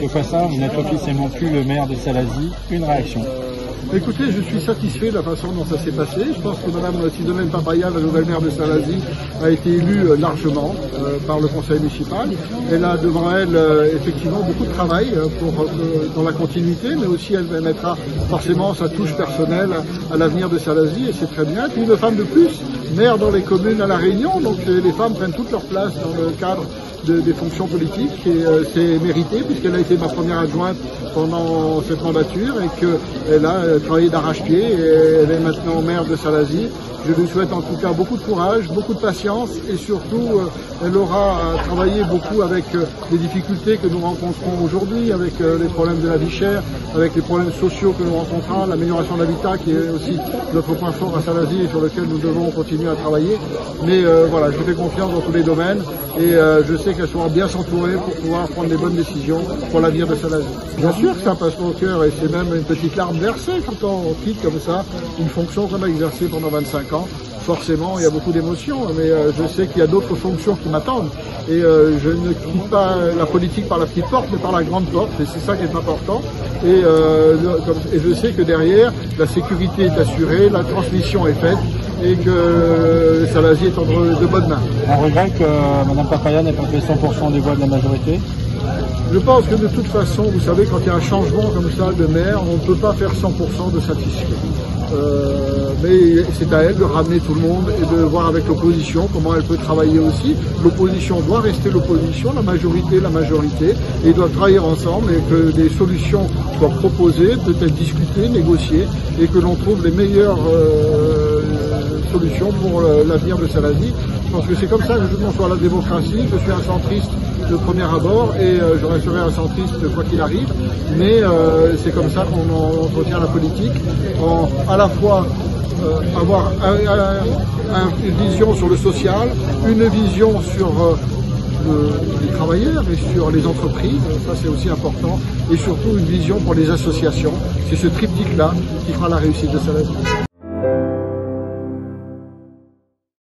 Monsieur Foissin, vous n'êtes officiellement plus le maire de Salazie. Une réaction? Écoutez, je suis satisfait de la façon dont ça s'est passé. Je pense que Mme Sidomène Papaya, la nouvelle maire de Salazie, a été élue largement par le conseil municipal. Elle a devant elle effectivement beaucoup de travail dans la continuité, mais aussi elle mettra forcément sa touche personnelle à l'avenir de Salazie, et c'est très bien. Puis une femme de plus, maire dans les communes à La Réunion, donc les femmes prennent toute leur place dans le cadre des fonctions politiques, et c'est mérité puisqu'elle a été ma première adjointe pendant cette mandature et qu'elle a travaillé d'arrache-pied et elle est maintenant maire de Salazie. Je lui souhaite en tout cas beaucoup de courage, beaucoup de patience et surtout elle aura travaillé beaucoup avec les difficultés que nous rencontrons aujourd'hui, avec les problèmes de la vie chère, avec les problèmes sociaux que nous rencontrons, l'amélioration de l'habitat qui est aussi notre point fort à Salazie et sur lequel nous devons continuer à travailler. Mais voilà, je lui fais confiance dans tous les domaines et je sais qu'elle sera bien s'entourer pour pouvoir prendre les bonnes décisions pour l'avenir de Salazie. Bien sûr que ça passe au cœur et c'est même une petite larme versée quand on quitte comme ça une fonction qu'on a exercée pendant 25 ans. Forcément, il y a beaucoup d'émotions, mais je sais qu'il y a d'autres fonctions qui m'attendent. Et je ne quitte pas la politique par la petite porte, mais par la grande porte, et c'est ça qui est important. Et je sais que derrière, la sécurité est assurée, la transmission est faite, et que Salazie est entre de bonnes mains. On regrette que Mme Papaya n'ait pas fait 100% des voix de la majorité. Je pense que de toute façon, vous savez, quand il y a un changement comme ça de maire, on ne peut pas faire 100% de satisfait. Mais c'est à elle de ramener tout le monde et de voir avec l'opposition comment elle peut travailler aussi. L'opposition doit rester l'opposition, la majorité, et ils doivent travailler ensemble et que des solutions soient proposées, peut-être discutées, négociées, et que l'on trouve les meilleures solutions pour l'avenir de Salazie. Je pense que c'est comme ça que je conçois la démocratie. Je suis un centriste de premier abord et je resterai un centriste quoi qu'il arrive, mais c'est comme ça qu'on entretient la politique, à la fois avoir une vision sur le social, une vision sur les travailleurs et sur les entreprises, ça c'est aussi important, et surtout une vision pour les associations. C'est ce triptyque-là qui fera la réussite de Salazie.